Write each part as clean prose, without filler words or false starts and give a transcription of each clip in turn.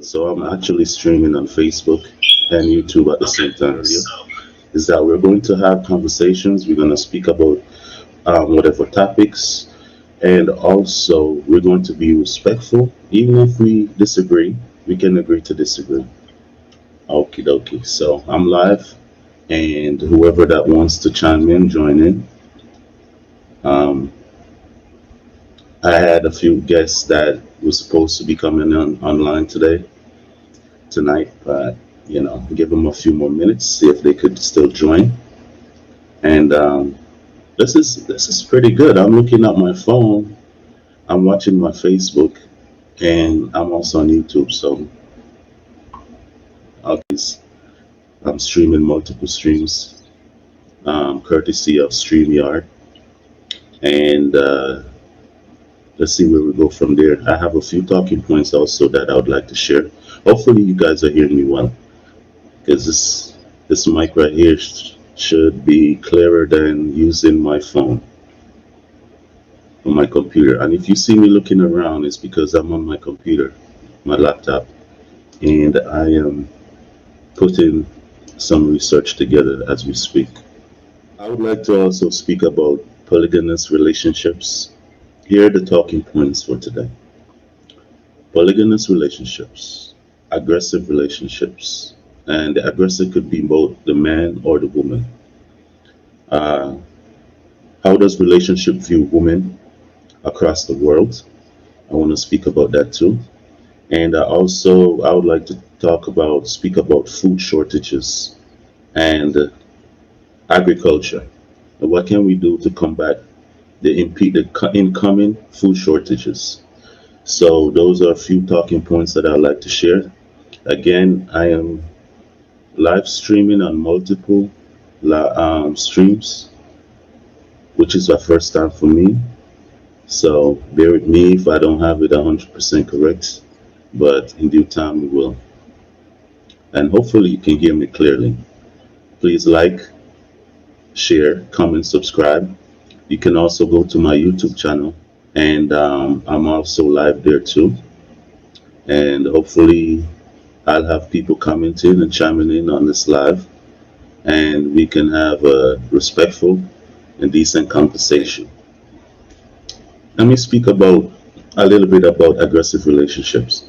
So I'm actually streaming on Facebook and YouTube at the same time here. Is that we're going to have conversations. We're going to speak about whatever topics, and also we're going to be respectful. Even if we disagree, we can agree to disagree. Okie dokie. So I'm live, and whoever that wants to chime in, join in. Um, I had a few guests that were supposed to be coming on online tonight, but give them a few more minutes, see if they could still join. And this is pretty good. I'm looking at my phone, I'm watching my Facebook, and I'm also on YouTube. So I'm streaming multiple streams, courtesy of StreamYard, and let's see where we go from there. I have a few talking points also that I would like to share. Hopefully, you guys are hearing me well, because this mic right here should be clearer than using my phone on my computer. And if you see me looking around, it's because I'm on my computer, my laptop, and I am putting some research together as we speak. I would like to also speak about polygamous relationships. Here are the talking points for today: polygamous relationships, aggressive relationships, and the aggressor could be both the man or the woman. Uh, how does relationship view women across the world? I want to speak about that too. And I would like to speak about food shortages and agriculture. And what can we do to combat the incoming food shortages? So those are a few talking points that I'd like to share. Again, I am live streaming on multiple streams, which is the first time for me. So bear with me if I don't have it 100% correct, but in due time we will. And hopefully you can hear me clearly. Please like, share, comment, subscribe. You can also go to my YouTube channel, and I'm also live there too. And hopefully I'll have people commenting and chiming in on this live, and we can have a respectful and decent conversation. Let me speak about a little bit about aggressive relationships.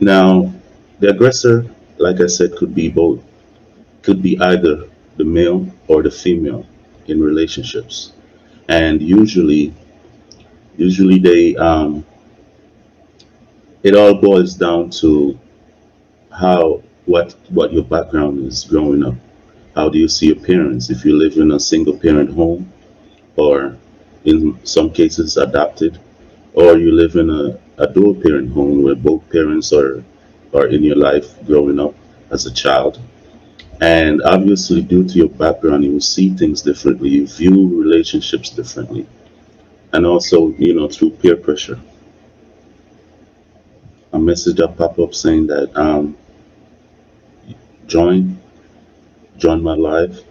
Now, the aggressor, like I said, could be either the male or the female in relationships, and usually it all boils down to what your background is growing up. How do you see your parents? If you live in a single parent home, or in some cases adopted, or you live in a dual parent home where both parents are in your life growing up as a child. And obviously, due to your background, you will see things differently. You view relationships differently. And also, through peer pressure. A message will pop up saying that join, join my live.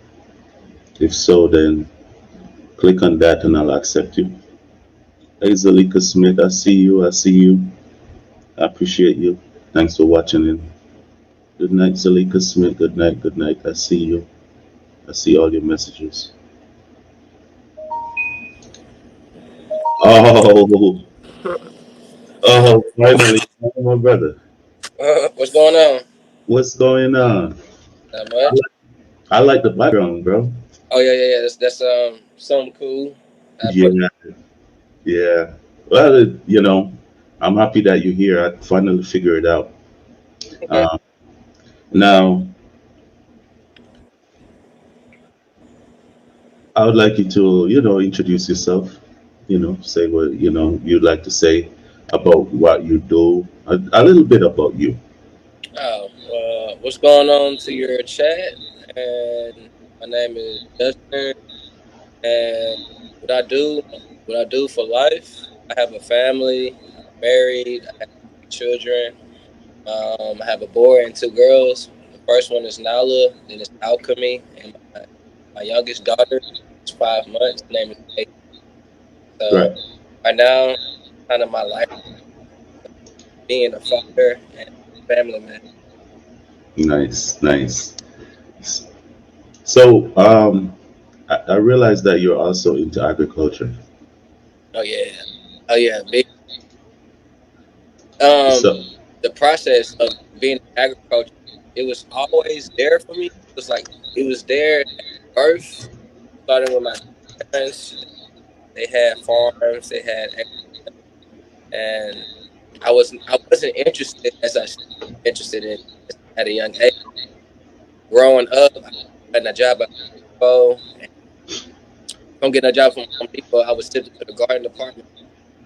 If so, then click on that and I'll accept you. Hey, Zalika Smith, I see you. I see you. I appreciate you. Thanks for watching in. Good night, Zalika Smith. Good night. Good night. I see you. I see all your messages. Oh, oh, finally, my brother. What's going on? What's going on? Not I much. like, I like the background, bro. Oh yeah. That's something cool. I put Yeah, yeah. Well, I'm happy that you're here. I finally figured it out. okay. Uh, now, I would like you to, introduce yourself. Say what you'd like to say about what you do. A little bit about you. What's going on to your chat? And my name is Dustin. And what I do, what I do for life. I have a family. I'm married. I have children. I have a boy and two girls. The first one is Nala. Then it's Alchemy, and my youngest daughter is 5 months. Her name is Kate. So Right. right now, kind of my life being a father and family man. Nice, nice. So, I realize that you're also into agriculture. Oh yeah, oh yeah. Big. Um, So, the process of being in agriculture, it was always there for me. It was like it was there at birth, starting with my parents. They had farms, they had, and I wasn't interested as I should be interested in at a young age. Growing up, I got a job at Home Depot. From getting a job from Home Depot, I was sent to the garden department.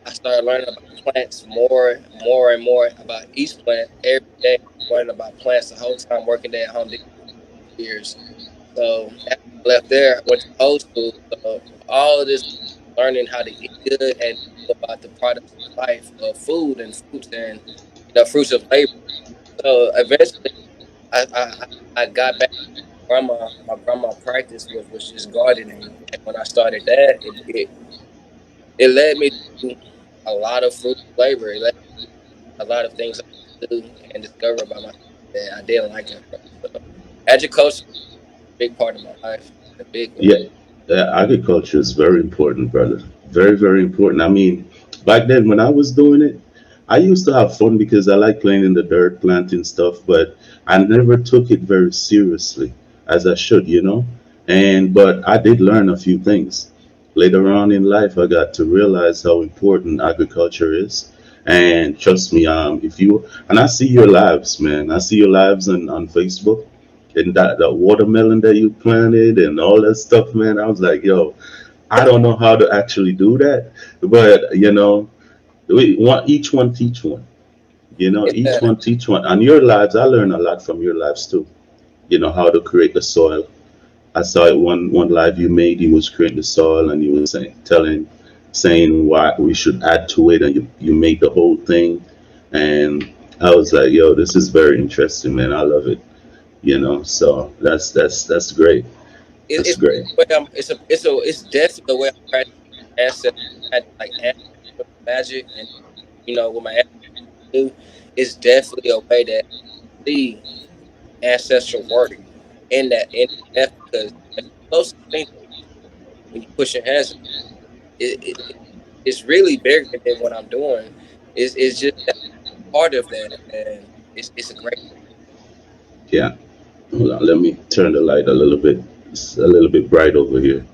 I started learning about plants more and more about each plant every day. Learning about plants the whole time working there at Home Depot for years. So after I left there, I went to old school. So all of this learning how to eat good and about the products of life of food and fruits and fruits of labor. So eventually, I got back. Grandma, my grandma practice was just gardening, and when I started that, it led me to a lot of fruit labor. It led a lot of things I do and discover about myself that I didn't like at first. So agriculture is a big part of my life, a big one. yeah, agriculture is very important, brother. Very, very important. I mean, back then when I was doing it, I used to have fun because I like playing in the dirt, planting stuff, but I never took it very seriously as I should, you know? But I did learn a few things. Later on in life, I got to realize how important agriculture is. And trust me, if you, and I see your lives, man, I see your lives on Facebook and that watermelon that you planted and all that stuff, man. I was like, yo, I don't know how to actually do that, but we want each one teach one. Each Yeah, one teach one. And your lives, I learned a lot from your lives too. How to create the soil. I saw it one live you made. You was creating the soil, and you was saying what we should add to it, and you made the whole thing. And I was like, yo, this is very interesting, man. I love it. So that's great. That's it's great. the way it's definitely the way I practice ancestral like ancestral magic and what my ancestors do. It's definitely a way that I see ancestral work in that because it's close to things when you push your hands. It's really bigger than what I'm doing. It's just that part of that, and it's a great. Yeah. Hold on. Let me turn the light a little bit. It's a little bit bright over here.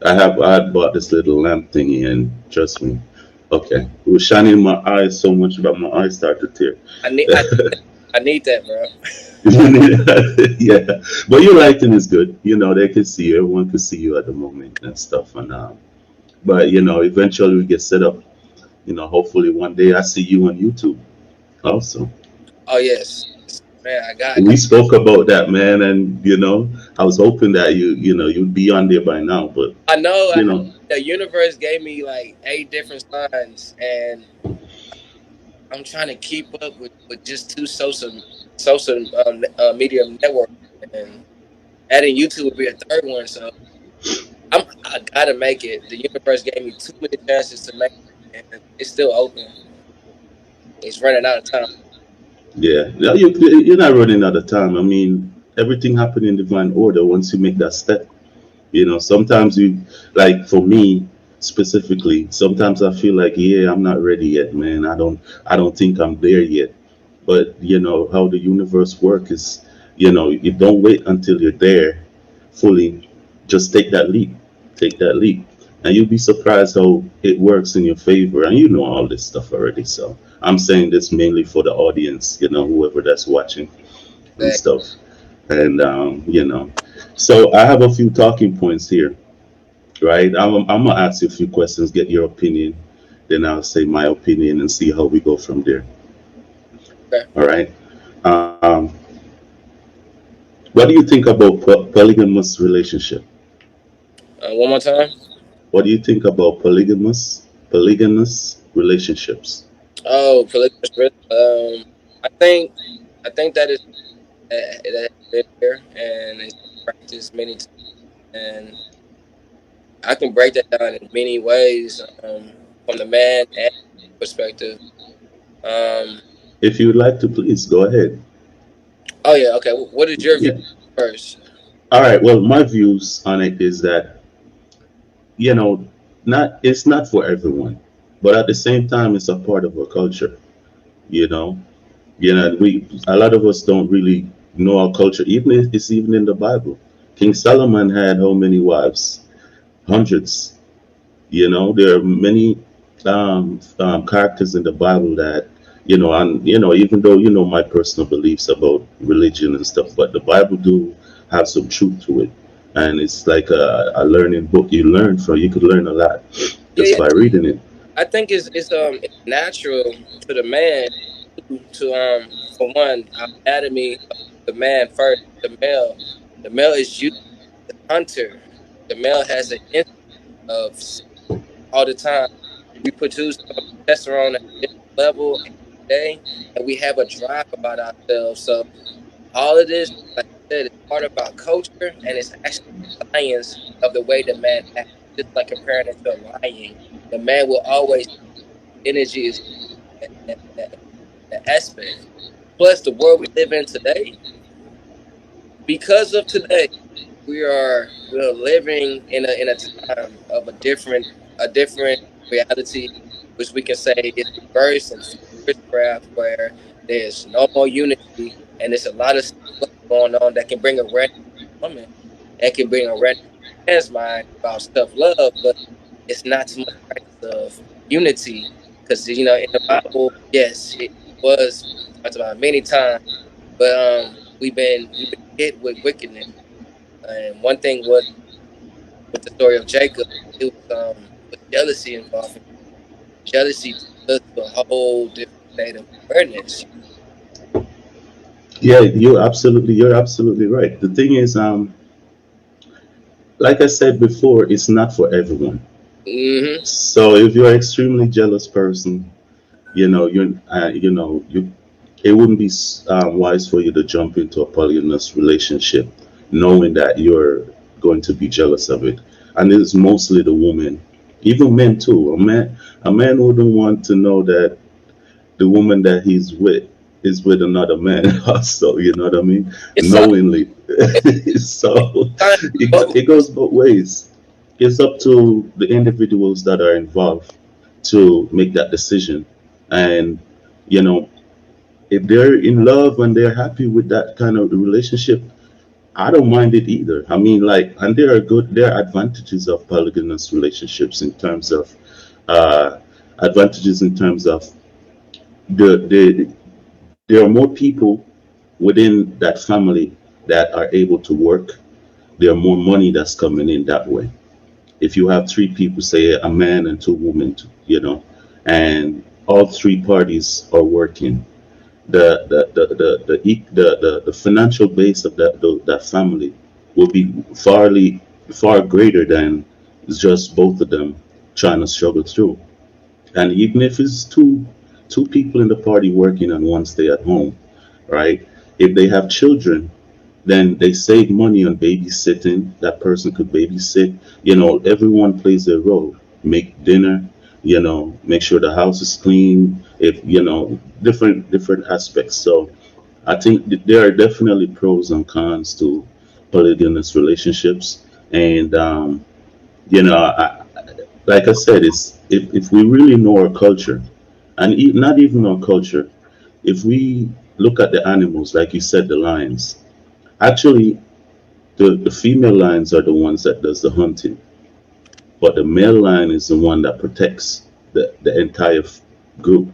I had bought this little lamp thingy, and trust me. Okay. It was shining in my eyes so much that my eyes started to I need I, tear. I need that, bro. Yeah. But your lighting is good. They can see you. Everyone can see you at the moment and stuff. But eventually we get set up. Hopefully one day I see you on YouTube also. Oh yes, man. I We got. spoke about that, man, and I was hoping that you'd be on there by now, but I know. you know, The universe gave me like 8 different signs, and I'm trying to keep up with just two social media networks, and adding YouTube would be a third one. So I gotta make it. The universe gave me too many chances to make it, and it's still open. It's running out of time. yeah, no, you're not running out of time. I mean, everything happened in divine order once you make that step. Sometimes like for me specifically, sometimes I feel like, yeah, I'm not ready yet, man. I don't think I'm there yet. But how the universe works is, you don't wait until you're there fully. Just take that leap. Take that leap. And you'll be surprised how it works in your favor. And you know all this stuff already. So I'm saying this mainly for the audience, whoever that's watching and That stuff. And so I have a few talking points here, right? I'm gonna ask you a few questions, get your opinion, then I'll say my opinion and see how we go from there. okay. All right. Um, what do you think about polygamous relationship? One more time. What do you think about polygamous relationships? Oh, polygamous. I think that has been here and it's practiced many times, and I can break that down in many ways from the man and perspective. Um, If you would like to, please go ahead. Oh yeah, okay. What is your view Yeah. first? All right. Well, my views on it is that, you know, not it's not for everyone, but at the same time, it's a part of our culture. You know, we a lot of us don't really know our culture. Even if it's even in the Bible. King Solomon had how many wives? Hundreds. There are many characters in the Bible that, and even though my personal beliefs about religion and stuff, but the Bible do have some truth to it, and it's like a learning book. You could learn a lot Yeah, just yeah. by reading it. I think it's natural to the man to for one our anatomy of the man first. The male is used as a hunter. The male has an instinct of all the time. We produce testosterone at a different level every day, and we have a drive about ourselves. So all of this, like I said, is part of our culture, and it's actually science of the way the man acts. Just like comparing it to a lion, the man will always energy is that aspect. Plus, the world we live in today, because of today, we're living in a time of a different reality, which we can say is reverse and witchcraft, where there's no more unity, and there's a lot of stuff going on that can bring a random woman, that can bring a random man's mind about self love, but it's not too much practice of unity, because in the Bible, yes, it was talked about many times, but we've been hit with wickedness, and one thing was with the story of Jacob, it was jealousy involved. Jealousy took us to a whole different state of awareness. Yeah, you're absolutely right. The thing is, like I said before, it's not for everyone. Hmm. So if you're an extremely jealous person, it wouldn't be wise for you to jump into a polyamorous relationship knowing that you're going to be jealous of it. And it's mostly the woman, even men too. A man wouldn't want to know that the woman that he's with is with another man also, you know what I mean? It's Knowingly. it's So science it, both. it goes both ways. It's up to the individuals that are involved to make that decision. And, you know, if they're in love and they're happy with that kind of relationship, I don't mind it either. I mean, like, and there are advantages of polygamous relationships in terms of, uh, advantages in terms of the there are more people within that family that are able to work. There are more money that's coming in that way. If you have three people, say a man and two women, and all three parties are working, the financial base of that family will be far greater than just both of them trying to struggle through. And even if it's two people in the party working and one stay at home, right? If they have children, then they save money on babysitting. That person could babysit. Everyone plays their role. Make dinner. Make sure the house is clean. If different aspects. So I think there are definitely pros and cons to polygamous relationships, and like I said, it's if we really know our culture, and not even our culture, if we look at the animals, like you said, the lions. Actually, the female lions are the ones that does the hunting, but the male lion is the one that protects the entire group.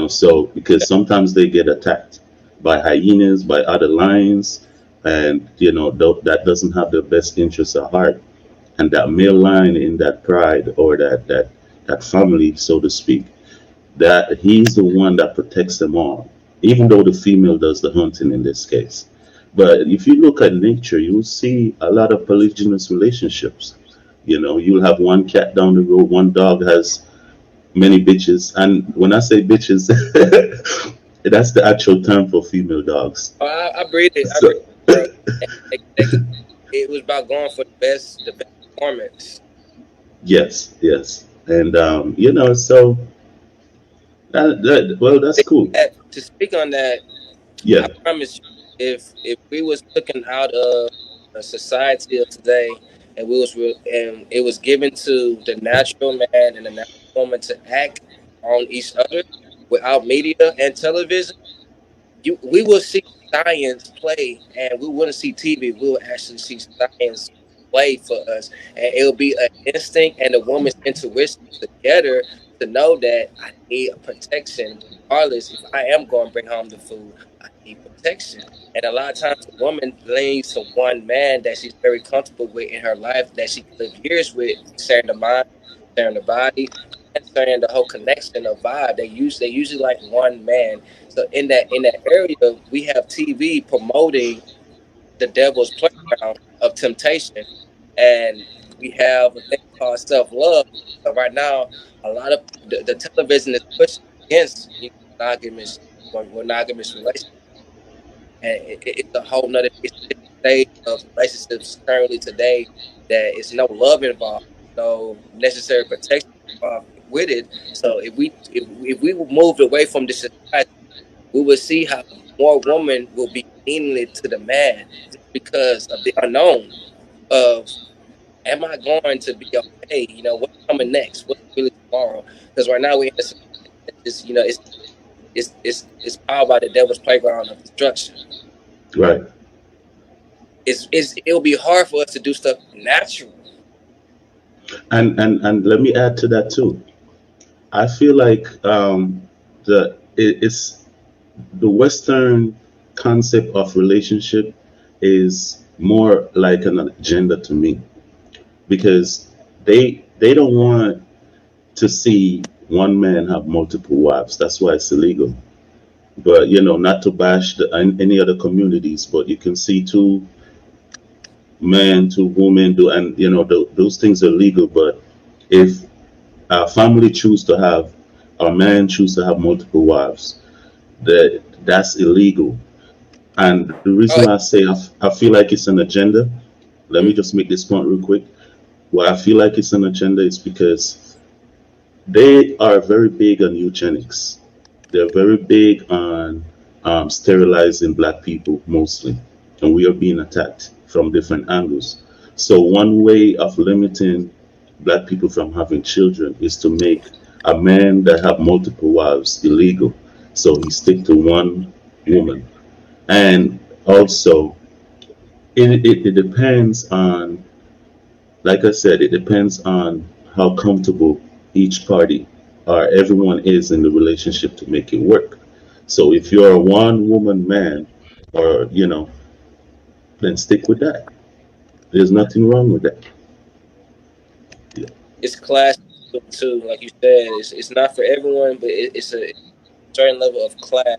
So because sometimes they get attacked by hyenas, by other lions, and that doesn't have the best interests at heart. And that male lion in that pride or that family, so to speak, that he's the one that protects them all, even though the female does the hunting in this case. But if you look at nature, you'll see a lot of polygynous relationships. You'll have one cat down the road, one dog has many bitches. And when I say bitches, that's the actual term for female dogs. I breed it. I breed So, it, bro. It was about going for the best performance. yes, yes. And, so Well, that's cool. To speak on that, I Yeah. promise you, if we was looking out of a society of today, and it was given to the natural man and the natural woman to act on each other without media and television, we will see science play, and we wouldn't see TV. We will actually see science play for us, and it'll be an instinct and a woman's intuition together to know that I need a protection, regardless if I am going to bring home the food. I need protection, and a lot of times a woman leans to one man that she's very comfortable with in her life, that she can live years with, sharing the mind, sharing the body, and sharing the whole connection of vibe. They usually like one man. So in that area, we have TV promoting the devil's playground of temptation, and we have a thing called self love. So right now, a lot of the television is pushing against monogamous monogamous relationships, and it's a whole nother it's a stage of relationships currently today that is no love involved, no necessary protection involved with it. So if we moved away from this society, we will see how more women will be leaning it to the man just because of the unknown of, am I going to be okay? What's coming next? What's really tomorrow? Because right now we're in a society that just, it's powered by the devil's playground of destruction. Right. It'll be hard for us to do stuff natural. And let me add to that too. I feel like it's the Western concept of relationship is more like an agenda to me, because they don't want to see one man have multiple wives. That's why it's illegal. But not to bash any other communities, but you can see two men, two women do, and those things are legal. But if a family choose to have, a man choose to have multiple wives, that's illegal. And the reason Oh, why I say I feel like it's an agenda, let me just make this point real quick. Why I feel like it's an agenda is because they are very big on eugenics. They're very big on sterilizing black people mostly, and we are being attacked from different angles. So one way of limiting black people from having children is to make a man that have multiple wives illegal. So he stick to one woman, and also it depends on, like I said, it depends on how comfortable each party or everyone is in the relationship to make it work. So if you're a one woman man, or then stick with that. There's nothing wrong with that. Yeah. it's class too. Like you said, it's not for everyone, but it's a certain level of class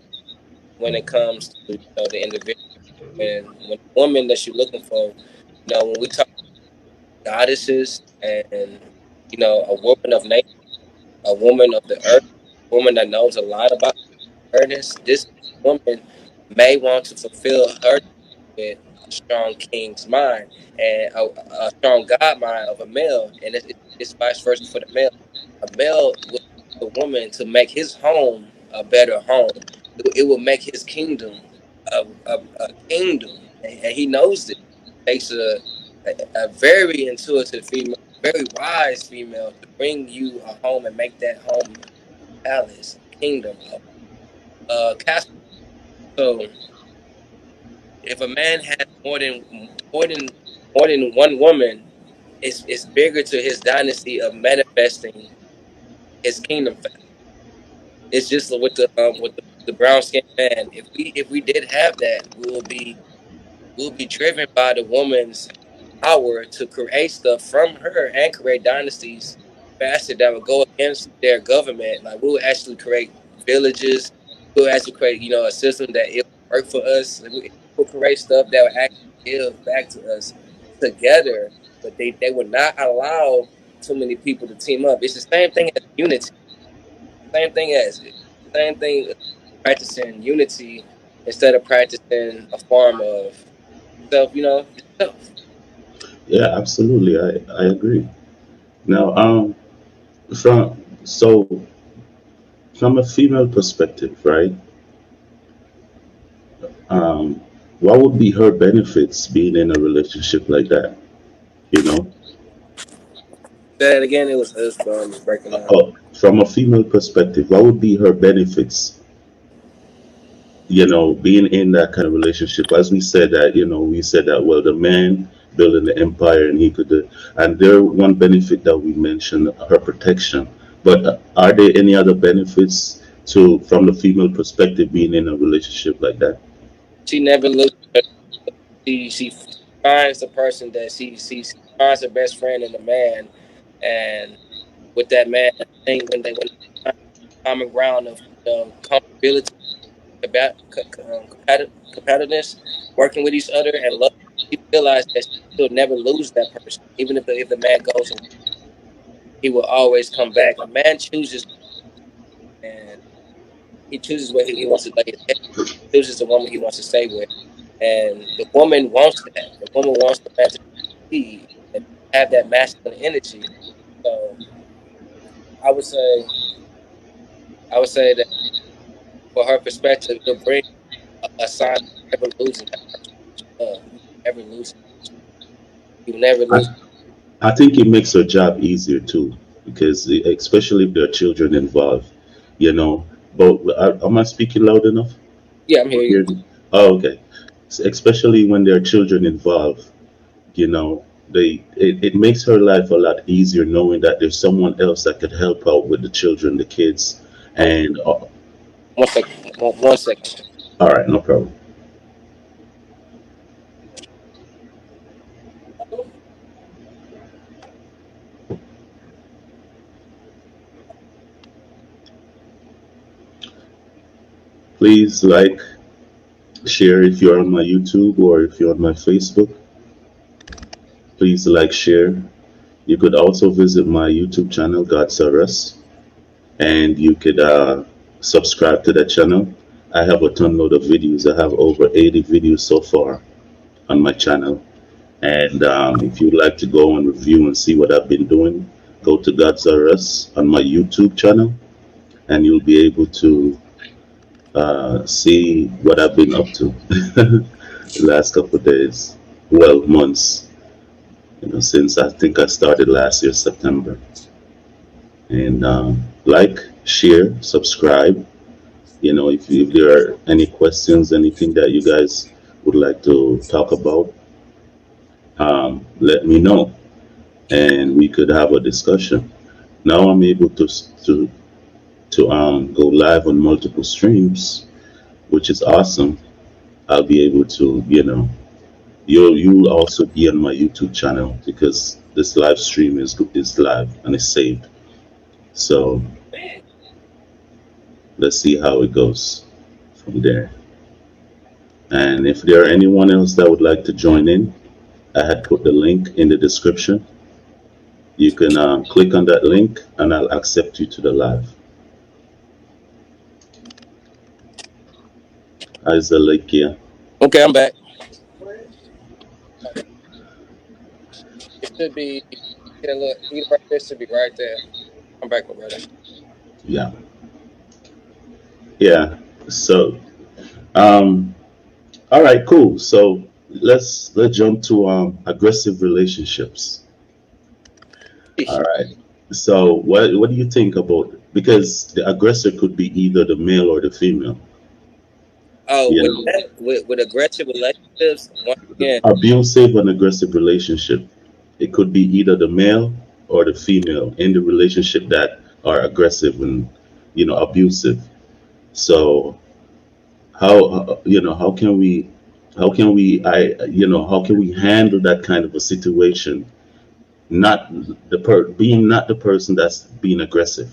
when it comes to the individual. When the woman that you're looking for, when we talk goddesses and a woman of nature, a woman of the earth, a woman that knows a lot about earnest, this woman may want to fulfill her with a strong king's mind and a strong God mind of a male, and it's vice versa for the male. A male will the woman to make his home a better home. It will make his kingdom a kingdom, and he knows this. It takes a very intuitive female, very wise female to bring you a home and make that home a palace, a kingdom, a castle. So if a man has more than more than one woman, it's bigger to his dynasty of manifesting his kingdom. It's just with the brown skinned man. If we did have that, we'll be driven by the woman's power to create stuff from her and create dynasties faster that would go against their government. Like we'll actually create villages. We'll actually create a system that it will work for us. We'll create stuff that will actually give back to us together. But they would not allow too many people to team up. It's the same thing as unity. Same thing practicing unity instead of practicing a form of self. Self. Yeah, absolutely. I agree. Now, from so from a female perspective, right? Um, what would be her benefits being in a relationship like that? You know, Say that again. It was breaking up. from a female perspective, what would be her benefits, being in that kind of relationship? As we said that, we said that, well, the man building the empire and he could do, and there one benefit that we mentioned, her protection. But are there any other benefits to from the female perspective being in a relationship like that? She never loses. She finds the person that she finds her best friend in the man, and with that man, I think when they find common ground of comfortability, competitiveness, working with each other, and love, she realized that she'll never lose that person, even if the man goes away, he will always come back. A man chooses, and he chooses where he wants to lay his head. He chooses the woman he wants to stay with, and the woman wants that. The woman wants the man to be and have that masculine energy. So I would say, I would say that for her perspective, it'll bring a sign of never losing that person. Never losing. You never I, lose. I think it makes her job easier too, because especially if there are children involved, you know. But am I speaking loud enough? Yeah, I'm here. Here. Oh, okay. Especially when there are children involved, it makes her life a lot easier knowing that there's someone else that could help out with the children, the kids, Oh, and one second. One second. all right, no problem. Please like, share if you're on my YouTube or if you're on my Facebook. Please like, share. You could also visit my YouTube channel, God Saras, and you could subscribe to that channel. I have a ton load of videos. I have over 80 videos so far on my channel. And if you'd like to go and review and see what I've been doing, go to God's R Us on my YouTube channel, and you'll be able to see what I've been up to the last couple of days, well, months, since I think I started last year, September. And like, share, subscribe. If there are any questions, anything that you guys would like to talk about, let me know, and we could have a discussion. Now I'm able to go live on multiple streams, which is awesome. I'll be able to, you'll also be on my YouTube channel because this live stream is live and it's saved. So let's see how it goes from there. And if there are anyone else that would like to join in, I had put the link in the description. You can click on that link and I'll accept you to the live. As a link here. Okay, I'm back. It should be. Yeah, look, eat right there should be right there. I'm back, my brother. Yeah. Yeah. So, um, all right, cool. So let's jump to aggressive relationships. All right. So what do you think about, because the aggressor could be either the male or the female. Oh, You with know, that, with aggressive relationships, once again, abusive and aggressive relationship. It could be either the male or the female in the relationship that are aggressive and abusive. So how can we handle that kind of a situation, not being not the person that's being aggressive.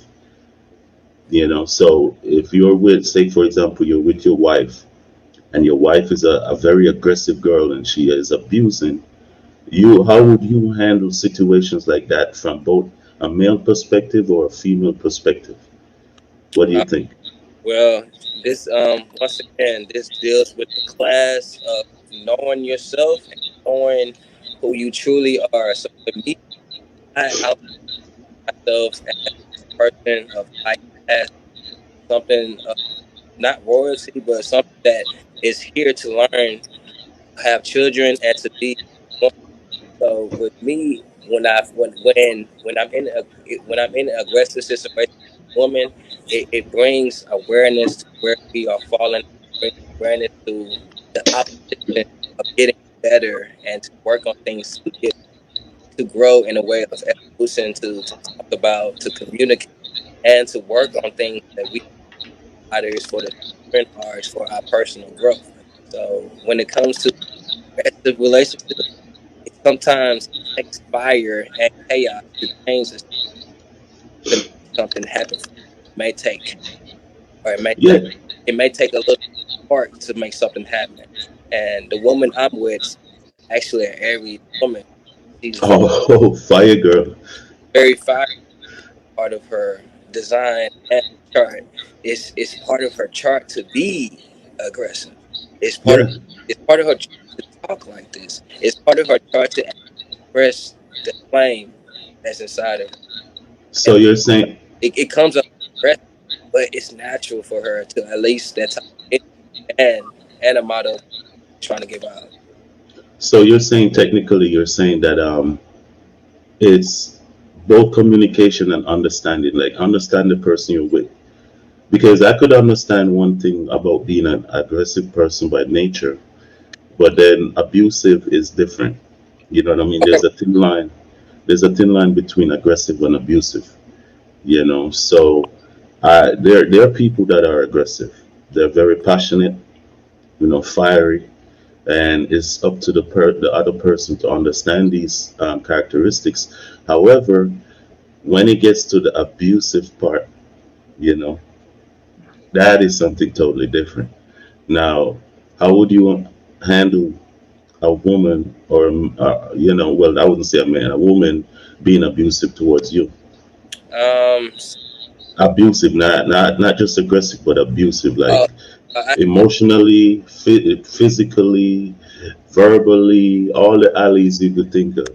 So if you're with, say for example, you're with your wife, and your wife is a very aggressive girl and she is abusing you, how would you handle situations like that from both a male perspective or a female perspective? What do you uh, think? well, this once again, this deals with the class of knowing yourself and knowing who you truly are. So for me, I myself as a person of high class. something not royalty, but something that is here to learn, have children, and to be. So with me, when I'm in when I'm in an aggressive situation with a woman, it brings awareness to where we are falling, brings awareness to the opposition of getting better and to work on things to get to grow in a way of evolution, to talk about, to communicate, and to work on things that we others for the children or for our personal growth. So when it comes to aggressive relationships, it sometimes takes fire and chaos to change the to make something happen. It may take, or Yeah. it may take a little spark to make something happen. And the woman I'm with is actually an Aries woman. She's Oh, fire girl. very fire. Part of her design and chart. It's part of her chart to be aggressive. It's part of Yeah. it's part of her chart to talk like this. It's part of her chart to express the flame that's inside of her. So And you're saying, it comes up aggressive, but it's natural for her to at least that type of energy and a model trying to give out. technically, you're saying that it's both communication and understanding, like understand the person you're with. Because I could understand one thing about being an aggressive person by nature, but then abusive is different. You know what I mean? Okay. There's a thin line between aggressive and abusive. So there are people that are aggressive. They're very passionate, fiery, and it's up to the other person to understand these characteristics. However, when it gets to the abusive part, you know, that is something totally different. Now, how would you handle a woman, or well, I wouldn't say a man, a woman being abusive towards you? Um. Abusive, not just aggressive, but abusive, Uh, like I, emotionally, physically, verbally, all the alleys you could think of.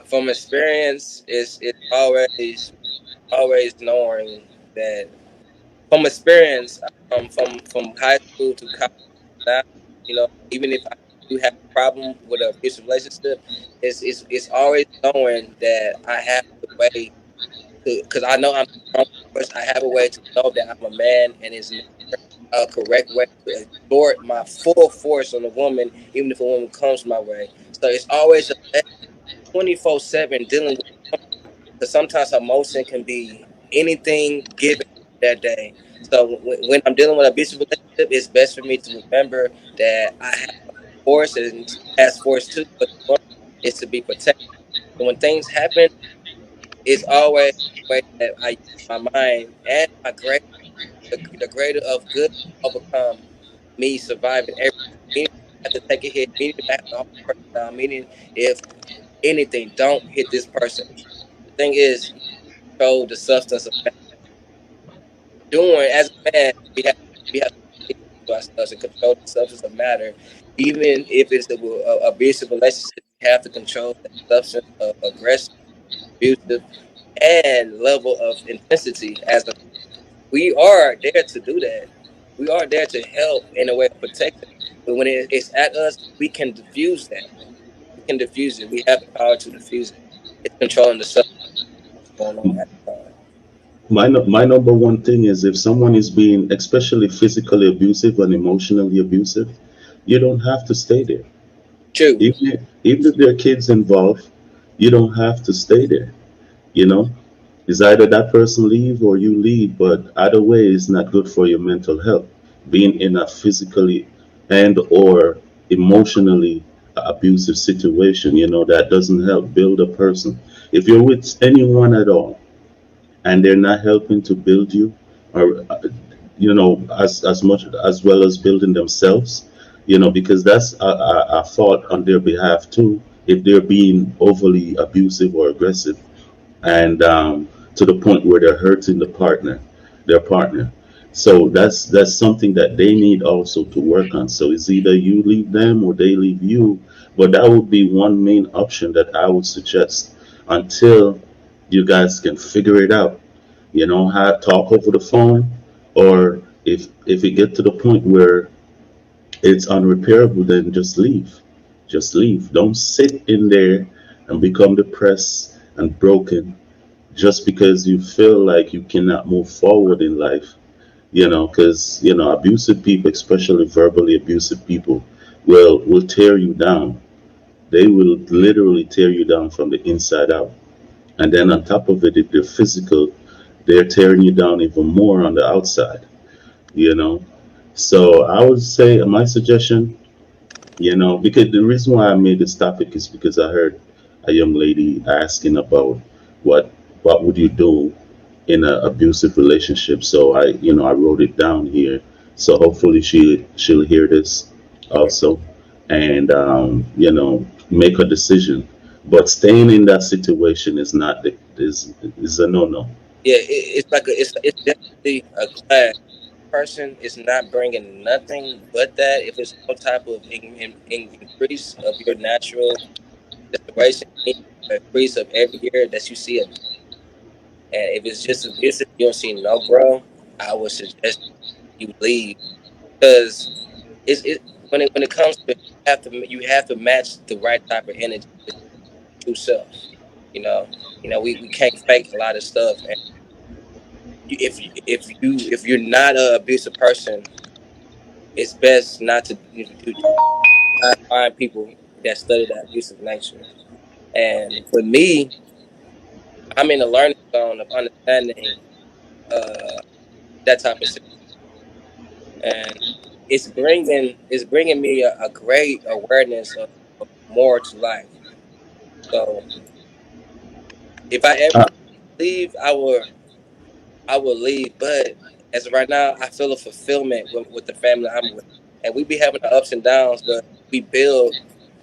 from experience, it's always knowing that from experience, from high school to college now, even if I do have a problem with an abusive relationship, it's always knowing that I have the way to, because I know I'm strong. First, I have a way to know that I'm a man, and it's never a correct way to exert my full force on a woman, even if a woman comes my way. So it's always a 24/7 dealing with, because sometimes emotion can be anything given that day. So when I'm dealing with a abusive relationship, it's best for me to remember that I have force and she has force too, but the woman is to be protected. So when things happen, it's always the way that I use my mind and my the greater of good overcome me surviving everything. Meaning I have to take a hit, meaning I have to hold the person down, meaning if anything, don't hit this person. The thing is, control the substance of doing as a man, we have to to ourselves and control the substance of matter. Even if it's a abusive relationship, we have to control that substance of aggression, abusive, and level of intensity. We are there to do that. We are there to help in a way of protection. But when it's at us, we can diffuse that. We can diffuse it. We have the power to diffuse it. It's controlling the substance going on at the time. My number one thing is, if someone is being especially physically abusive and emotionally abusive, you don't have to stay there. True. Even if there are kids involved, you don't have to stay there. You know, it's either that person leave or you leave, but either way, it's not good for your mental health. Being in a physically and or emotionally abusive situation, that doesn't help build a person. If you're with anyone at all and they're not helping to build you, or as much as well as building themselves, because that's a fault on their behalf too, if they're being overly abusive or aggressive, and to the point where they're hurting their partner. So that's something that they need also to work on. So it's either you leave them or they leave you, but that would be one main option that I would suggest until you guys can figure it out. Talk over the phone, Or if it get to the point where it's unrepairable, then just leave. Just leave. Don't sit in there and become depressed and broken just because you feel like you cannot move forward in life. Because abusive people, especially verbally abusive people, will tear you down. They will literally tear you down from the inside out. And then on top of it, if they're physical, they're tearing you down even more on the outside. you know so I would say my suggestion, because the reason why I made this topic is because I heard a young lady asking about what what would you do in an abusive relationship. So I wrote it down here. So hopefully she'll hear this Okay. also, and make a decision. But staying in that situation is not the is a no. Yeah, it's like it's definitely a class. Person is not bringing nothing but that. If it's some type of increase of your natural situation, increase of every year that you see it, and if it's just abusive, you don't see no growth. I would suggest you leave because when it comes to you have to match the right type of energy with your true self. You know, we can't fake a lot of stuff. And if you're not a abusive person, it's best not to do find people that study that abusive nature. And for me, I'm in a learning zone of understanding uh, that type of situation, and it's bringing me a great awareness of more to life. So if I ever Uh, leave, I will leave. But as of right now, I feel a fulfillment with the family I'm with, and we be having the ups and downs, but we build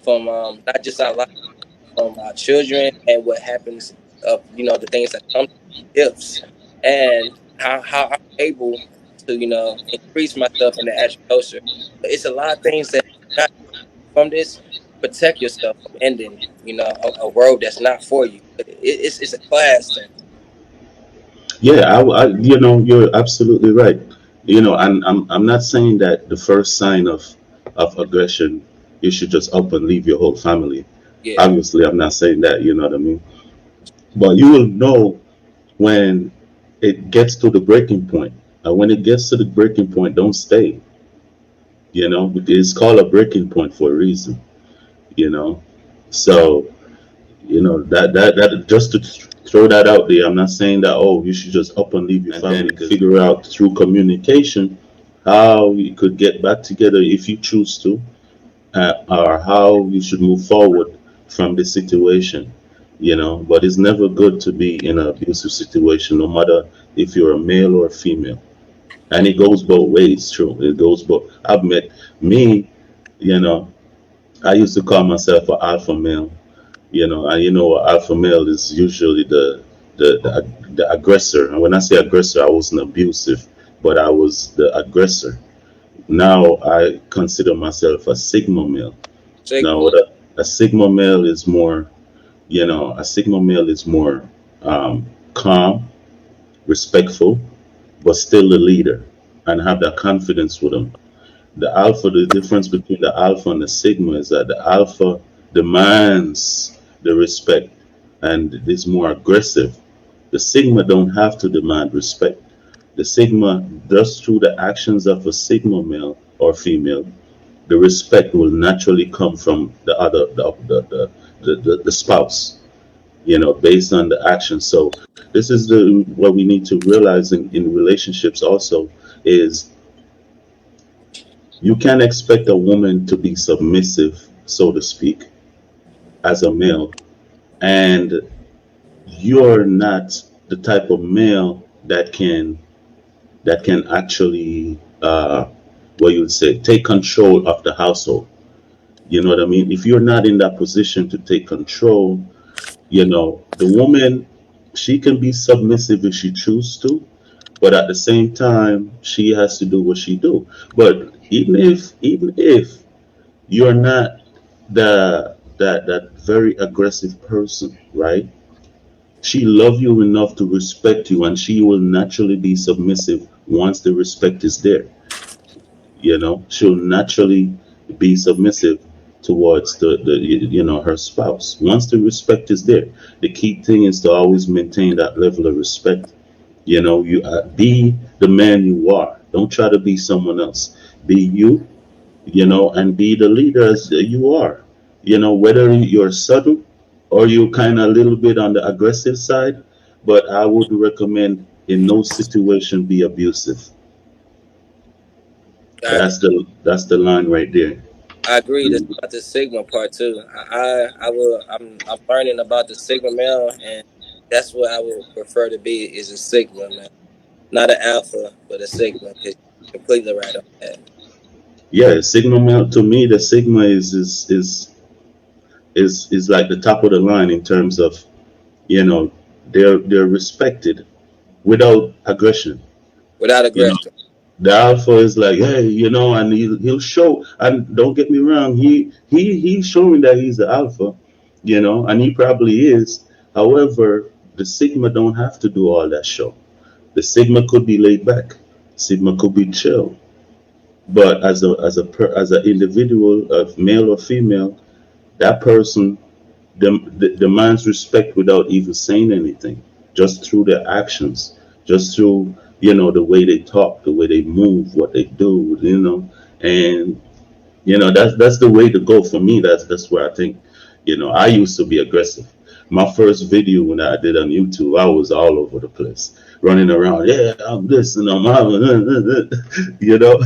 from not just our life, from our children and what happens of the things that come gifts, and how I'm able to increase myself in the actual culture. But it's a lot of things that not from this. Protect yourself from ending a world that's not for you. It's a class thing. yeah, you're absolutely right. And I'm not saying that the first sign of aggression you should just up and leave your whole family. Yeah. Obviously, I'm not saying that. You know what I mean? But you will know when it gets to the breaking point. And when it gets to the breaking point, don't stay. It's called a breaking point for a reason. You know, so that just to throw that out there. I'm not saying that, oh, you should just up and leave your family. Figure out through communication how you could get back together if you choose to, or how you should move forward from the situation. But it's never good to be in an abusive situation, no matter if you're a male or a female. And it goes both ways. True, it goes both. I've met me. You know, I used to call myself an alpha male. And alpha male is usually the aggressor. And when I say aggressor, I wasn't abusive, but I was the aggressor. Now I consider myself a sigma male. Now, Sigma. a sigma male is more, a sigma male is more calm, respectful, but still the leader, and have that confidence with him. The difference between the alpha and the sigma is that the alpha demands the respect and is more aggressive. The sigma don't have to demand respect. The sigma, just through the actions of a sigma male or female, the respect will naturally come from the other, the spouse, based on the action. So this is the what we need to realize in relationships also is you can't expect a woman to be submissive, so to speak, as a male, and you're not the type of male that can actually what you would say take control of the household. You know what I mean? If you're not in that position to take control, the woman, she can be submissive if she chooses to, but at the same time she has to do what she do. But even if you're not that very aggressive person, right? She love you enough to respect you, and she will naturally be submissive once the respect is there. She'll naturally be submissive towards her spouse. Once the respect is there, the key thing is to always maintain that level of respect. You be the man you are. Don't try to be someone else. Be you, and be the leader as you are. Whether you're subtle or you kind of a little bit on the aggressive side, but I would recommend in no situation be abusive. I That's the line right there. I agree. That's about the Sigma part too. I'm learning about the Sigma male, and that's what I would prefer to be is a Sigma man, not an Alpha, but a Sigma. Cause you're completely right on that. Yeah, Sigma male to me, the Sigma is like the top of the line in terms of you know they're respected without aggression. Without You know, aggression. the alpha is like, hey, and he'll show. And don't get me wrong, he's showing that he's the alpha, and he probably is. However, the Sigma don't have to do all that show. The Sigma could be laid back. Sigma could be chill. But as an individual, of male or female, that person demands respect without even saying anything, just through their actions, just through the way they talk, the way they move, what they do, and that's the way to go for me. That's where I think, I used to be aggressive. My first video when I did on YouTube, I was all over the place, running around. Yeah, I'm this and I'm you know.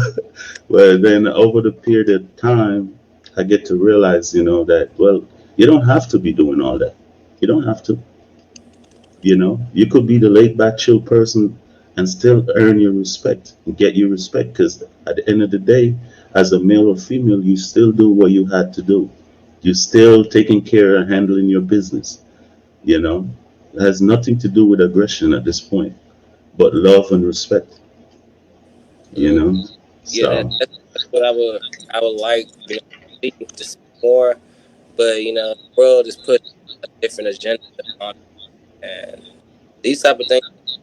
But then over the period of time, I get to realize, that well, you don't have to be doing all that. You don't have to. You could be the laid back, chill person and still earn your respect and get your respect. Because at the end of the day, as a male or female, you still do what you had to do. You're still taking care and handling your business. You know, it has nothing to do with aggression at this point, but love and respect. You Mm, know, yeah, so that's what I would like to see more. But the world is pushing a different agenda on it, and these type of things,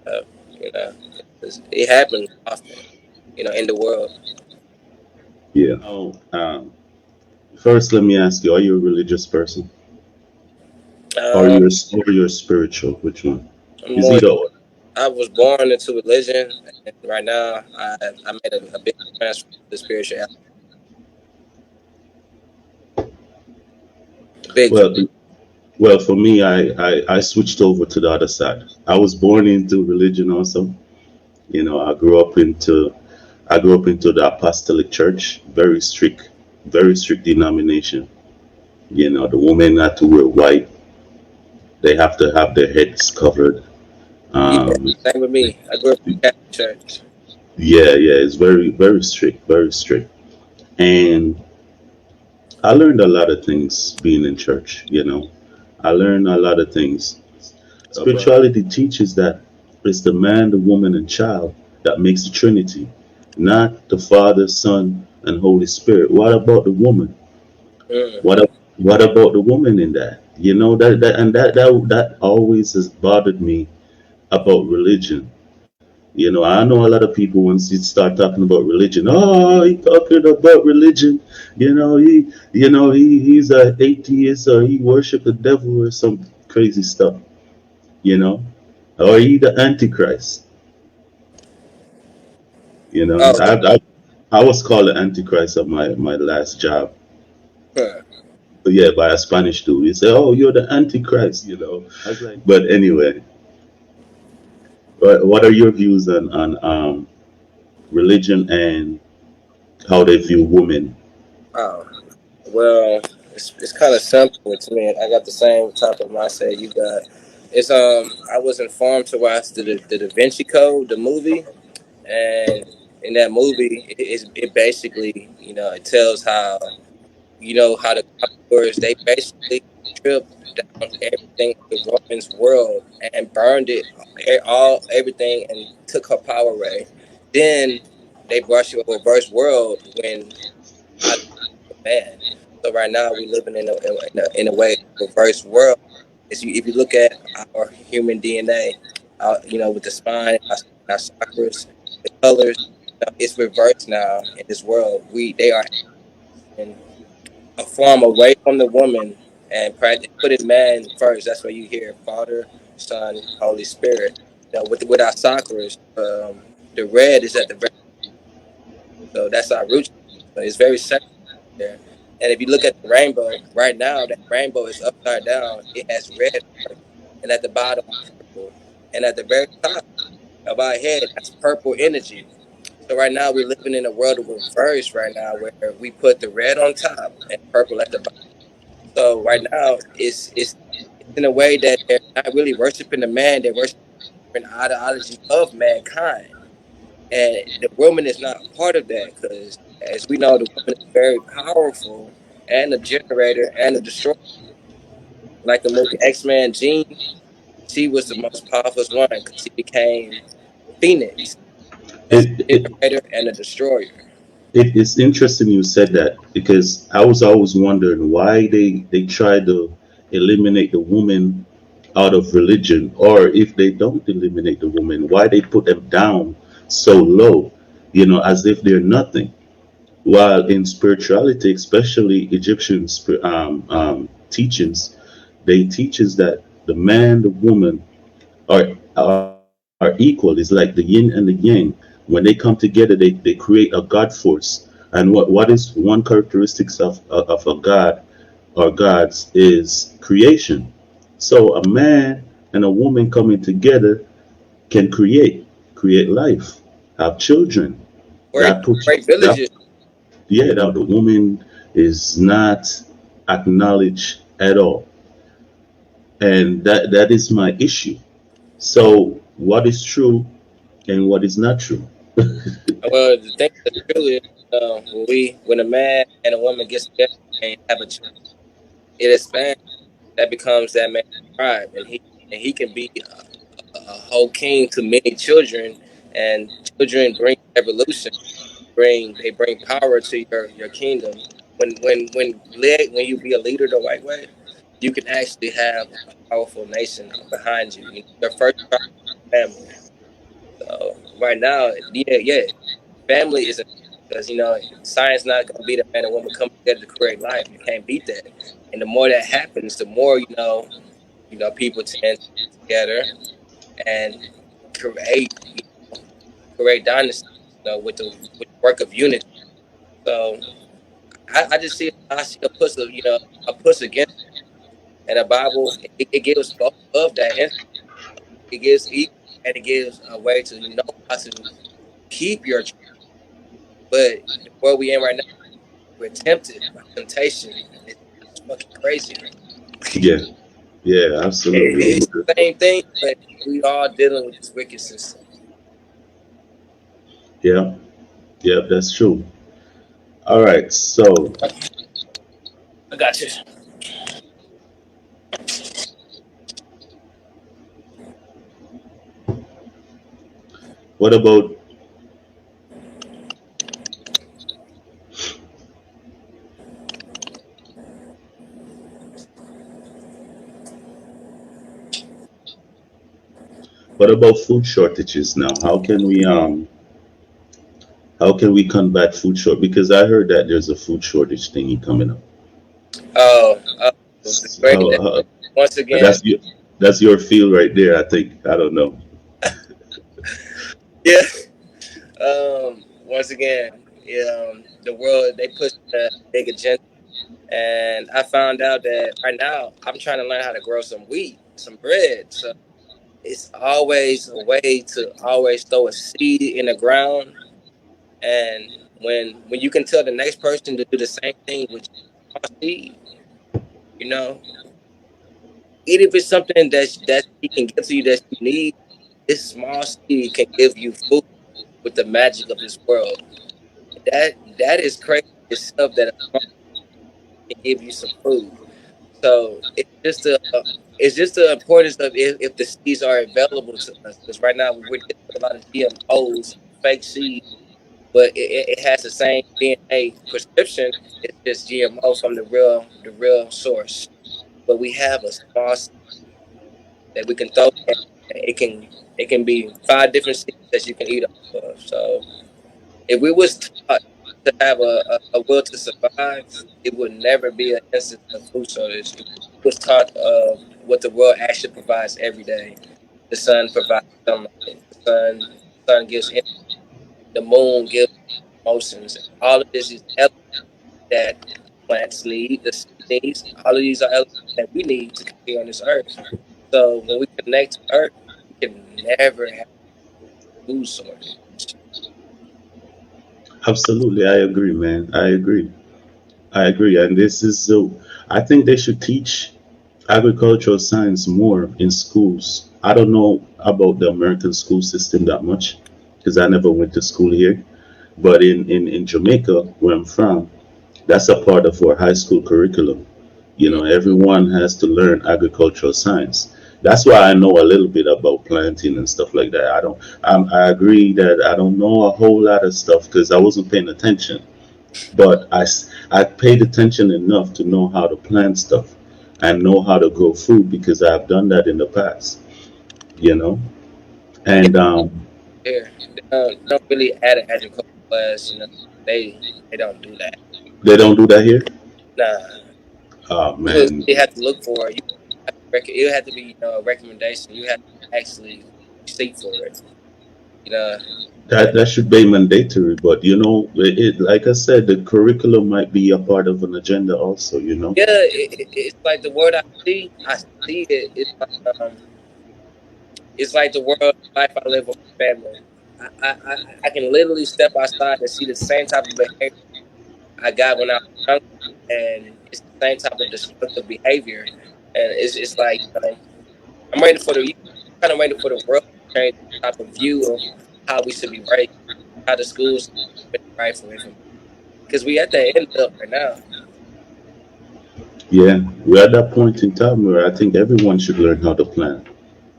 uh, you know, it happens often. In the world. yeah. Oh, first, let me ask you: are you a religious person, Um, or you're spiritual? Which one? I'm Is more. either or. I was born into religion, and right now I made a big transfer to spirituality. A big. Well, for me, I switched over to the other side. I was born into religion also. I grew up into the Apostolic Church, very strict denomination. The women had to wear white. They have to have their heads covered. Yeah, Um, same with me. I grew up in the Catholic church. yeah, yeah, it's very, very strict, very strict. And I learned a lot of things being in church. I learned a lot of things. Spirituality teaches that it's the man, the woman, and child that makes the Trinity, not the Father, Son, and Holy Spirit. What about the woman? Mm. What about the woman in that? That always has bothered me about religion. I know a lot of people once you start talking about religion, oh, he talking about religion. He's a atheist or he worship the devil or some crazy stuff. You know, or he the Antichrist. Oh, I was called the Antichrist of my last job. huh. But yeah, by a Spanish dude. He said, "Oh, you're the Antichrist." I was like, but anyway, what are your views on religion and how they view women? Oh. Well, it's kind of simple with me. I got the same type of mindset you got. It's I was informed to watch the Da Vinci Code, the movie, and in that movie, it basically it tells how the conquerors they basically stripped down everything of the Romans world and burned it all everything and took her power away. Then they brought you a reverse world when God is man. So right now we living in a way reverse world. If you look at our human DNA, with the spine, our chakras. colors. It's reversed now in this world. They are in a form away from the woman and practice putting man first. That's why you hear Father, Son, Holy Spirit. With our chakras, the red is at the very, so that's our root. So it's very central there. And if you look at the rainbow right now, that rainbow is upside down. It has red first, and at the bottom purple, and at the very top of our head that's purple energy. So right now we're living in a world of reverse right now, where we put the red on top and purple at the bottom. So right now it's in a way that they're not really worshiping the man; they're worshiping an ideology of mankind, and the woman is not a part of that because, as we know, the woman is very powerful and a generator and a destroyer. Like the movie X-Men, Jean, she was the most powerful one because she became Phoenix, a It, it, generator and a destroyer. it's interesting you said that because I was always wondering why they try to eliminate the woman out of religion, or if they don't eliminate the woman, why they put them down so low, as if they're nothing. While in spirituality, especially Egyptian teachings, they teaches that the man, the woman are equal. It's like the yin and the yang. When they come together, they create a God force. And what is one characteristics of a God or gods is creation. So a man and a woman coming together can create life, have children. Great, That puts great that villages. yeah, that the woman is not acknowledged at all, and that is my issue. So what is true and what is not true? Well, the thing that's true is when a man and a woman gets together and have a child, it expands. That becomes that man's tribe, and he can be a whole king to many children, and children bring evolution. They bring power to your kingdom. When you be a leader the right way, you can actually have a powerful nation behind you. Your first tribe is family. So right now, yeah, family is because science not gonna beat a man and woman coming together to create life. You can't beat that. And the more that happens, the more people tend to get together and create create dynasties. With the work of unity. So I just see a push of a push against it. And the Bible it gives both of that. And it gives equal and it gives a way to know how to keep your. But where we in right now, we're tempted by temptation. It's fucking crazy. Yeah, yeah, absolutely. It's the same thing, but we all dealing with this wicked system. Yeah, yeah, that's true. All right, so I got you. what about food shortages now? How can we combat food short? Because I heard that there's a food shortage thingy coming up. Oh, the great How, day. how, Once again, that's your field right there. I think I don't know. yeah. Once again, yeah, the world they push a big agenda, and I found out that right now I'm trying to learn how to grow some wheat, some bread. So it's always a way to always throw a seed in the ground, and when you can tell the next person to do the same thing with your seed, you know, even if it's something that she can give to you that you need, this small seed can give you food with the magic of this world. That is crazy itself that a small can give you some food. So it's just the importance of if the seeds are available to us. Because right now we're dealing with a lot of GMOs, fake seeds, but it has the same DNA prescription. It's just GMO from the real source. But we have a small seed that we can throw in. It can be 5 different seeds that you can eat off of. So if we was taught to have a will to survive, it would never be an instance of food shortage. If we was taught what the world actually provides every day. The sun provides sunlight. The sun gives energy. The moon gives emotions. All of this is elements that plants need, the sea needs. All of these are elements that we need to be on this earth. So when we connect to earth, we can never have food shortage. Absolutely, I agree, man. I agree. I agree. And this is so. I think they should teach agricultural science more in schools. I don't know about the American school system that much because I never went to school here. But in Jamaica, where I'm from, that's a part of our high school curriculum. You Mm, know, everyone has to learn agricultural science. That's why I know a little bit about planting and stuff like that. I agree that I don't know a whole lot of stuff because I wasn't paying attention. But I paid attention enough to know how to plant stuff and know how to grow food because I've done that in the past, you know? yeah, And here they don't really add an agriculture class. They don't do that. they don't do that here? Nah, Oh, you would man. really have to look for it. It would have to be a recommendation. You have to actually seek for it. You know, and That should be mandatory, but like I said, the curriculum might be a part of an agenda also, you know? yeah, it's like the word I see. I see it. It's like the world life I live with my family. I can literally step outside and see the same type of behavior I got when I was young, and it's the same type of destructive behavior. And it's like I'm waiting for the kind of waiting for the world to change the type of view of how we should be raised, how the schools should be right for information. Because we at the end of it right now. Yeah, we're at that point in time where I think everyone should learn how to plan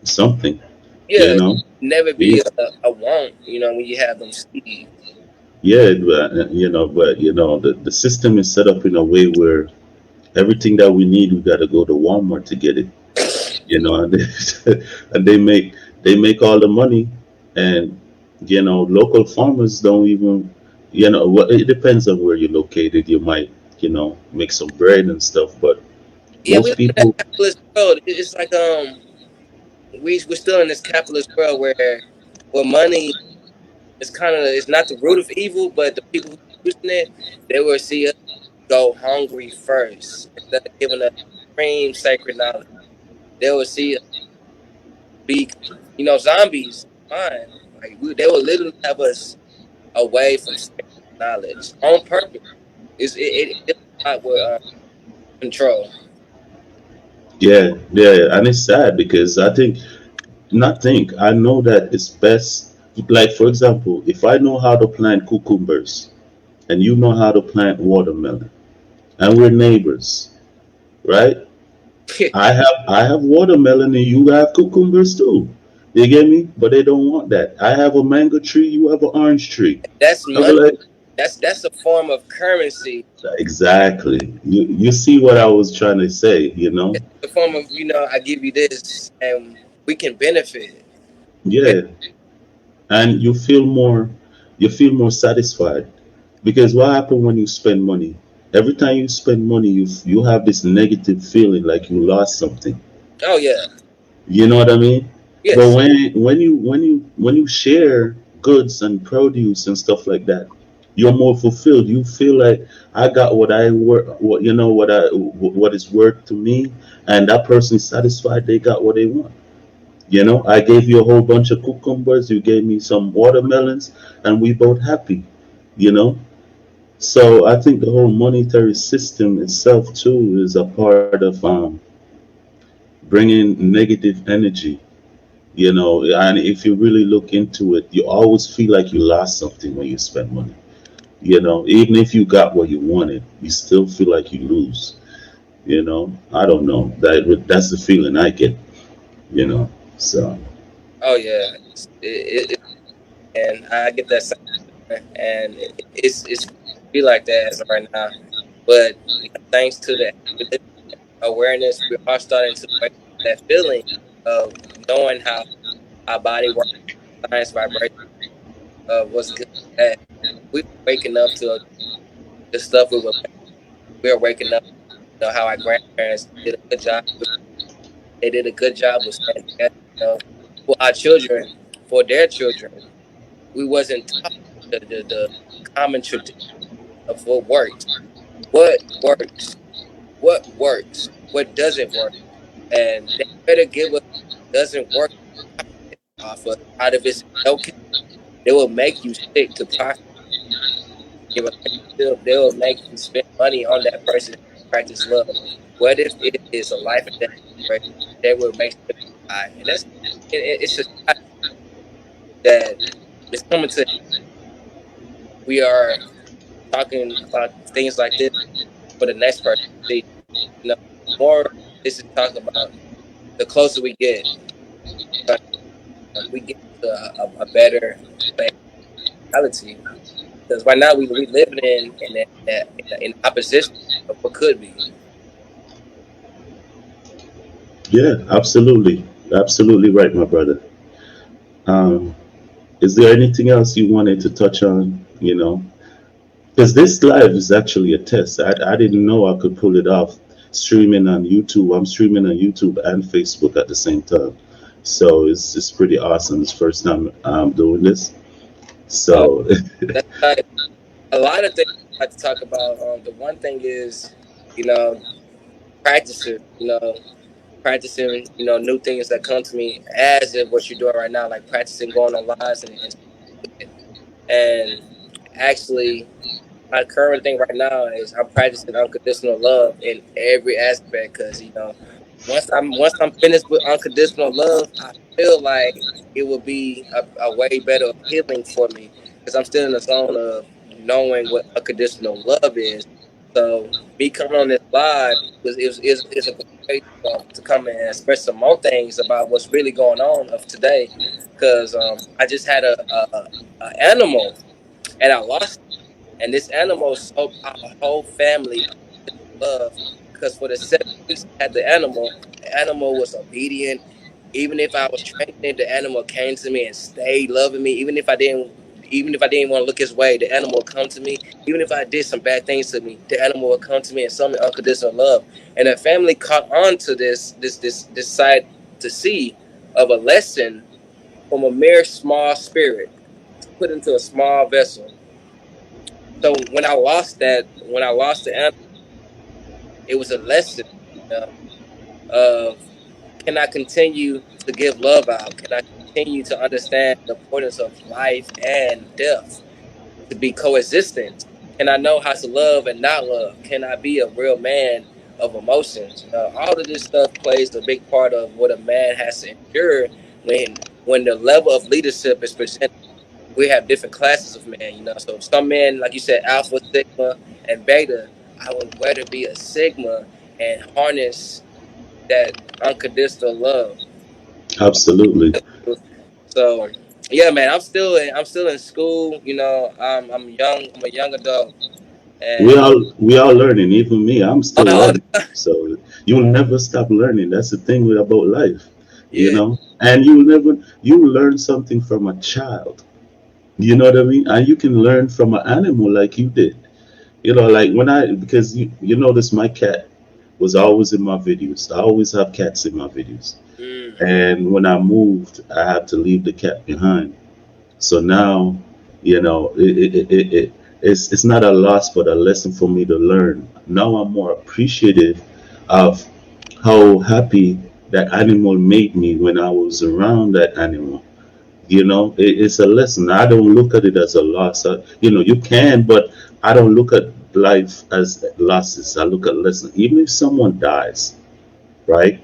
something, you Yeah, know? never We be a want. When you have them seeds. Yeah, but the system is set up in a way where everything that we need, we got to go to Walmart to get it. And they make all the money, and local farmers don't even, well, it depends on where you're located. You might, make some bread and stuff, but Yeah, we most live in that people, capitalist world. It's like we're still in this capitalist world where money is kind of it's not the root of evil, but the people who are using it, they will see us go hungry first instead of giving us supreme sacred knowledge. They will see us be zombies. Fine, like they will literally have us away from sacred knowledge on purpose. It's a lot with control. yeah, yeah, and it's sad because I know that it's best. Like for example, if I know how to plant cucumbers and you know how to plant watermelon, and we're neighbors, right? I have watermelon and you have cucumbers too. You get me? But they don't want that. I have a mango tree, you have an orange tree. That's I'll be money. like, That's a form of currency. exactly. You see what I was trying to say, you know? It's a form of I give you this and we can benefit. Yeah. And you feel more satisfied. Because what happens when you spend money? Every time you spend money, you have this negative feeling like you lost something. Oh yeah, You know what I mean? But yes, when you share goods and produce and stuff like that, you're more fulfilled. You feel like I got what I work, what is worth to me, and that person is satisfied. They got what they want. I gave you a whole bunch of cucumbers. You gave me some watermelons, and we both happy. You know. So I think the whole monetary system itself too is a part of bringing negative energy. And if you really look into it, you always feel like you lost something when you spend money. Even if you got what you wanted, you still feel like you lose. I don't know. That's the feeling I get. So oh yeah. And I get that same and it's be like that as of right now. But thanks to the awareness, we are starting to wake up that feeling of knowing how our body works, science vibration of what's good and bad. We were waking up to the stuff we were waking up. You know how our grandparents did a good job. They did a good job with staying together. You know, for our children, for their children, we wasn't taught the common tradition of what works, what works, what works, what doesn't work, and they better give us what doesn't work off of out of its okay. They will make you sick to profit. They will make you spend money on that person that practice love. What if it is a life and death situation? They will make sure you die, and it's a that it's coming to. We are talking about things like this for the next person. See, you know, more this is talking about the closer we get, we get to a better reality. Because right now we living in opposition of what could be. Yeah, absolutely. Absolutely right, my brother. Um, is there anything else you wanted to touch on? Because this live is actually a test. I didn't know I could pull it off streaming on YouTube. I'm streaming on YouTube and Facebook at the same time. So it's pretty awesome. It's first time I'm doing this. Oh, So that's like a lot of things I like to talk about. The one thing is, you know, practicing. Practicing. New things that come to me as if what you're doing right now, like practicing going on lives and actually my current thing right now is I'm practicing unconditional love in every aspect because once I'm finished with unconditional love, I feel like it will be a way better healing for me because I'm still in the zone of knowing what unconditional love is. So me coming on this live is a good way to come and express some more things about what's really going on of today because I just had a animal and I lost and this animal sold our whole family love because for the 7 weeks I had the animal was obedient. Even if I was training it, the animal came to me and stayed loving me. Even if I didn't want to look his way, the animal would come to me. Even if I did some bad things to me, the animal would come to me and show me unconditional love. And the family caught on to this side to see of a lesson from a mere small spirit put into a small vessel. So when I lost the animal, it was a lesson uh, of can I continue to give love out? Can I continue to understand the importance of life and death to be coexistent? Can I know how to love and not love? Can I be a real man of emotions? All of this stuff plays a big part of what a man has to endure when the level of leadership is presented. We have different classes of men, So some men, like you said, alpha, sigma, and beta. I would rather be a sigma and harness that unconditional love. absolutely. So yeah, man, I'm still in school. I'm young. I'm a young adult, We and all we are learning. Even me, I'm still oh, learning. So you'll never stop learning. That's the thing about life, yeah, And you will learn something from a child. You know what I mean? And you can learn from an animal like you did. Like when because you notice my cat was always in my videos. I always have cats in my videos. mm, And when I moved, I had to leave the cat behind. So now, it's not a loss, but a lesson for me to learn. Now I'm more appreciative of how happy that animal made me when I was around that animal. It's a lesson. I don't look at it as a loss. You can, but I don't look at life as losses. I look at lessons. Even if someone dies, right?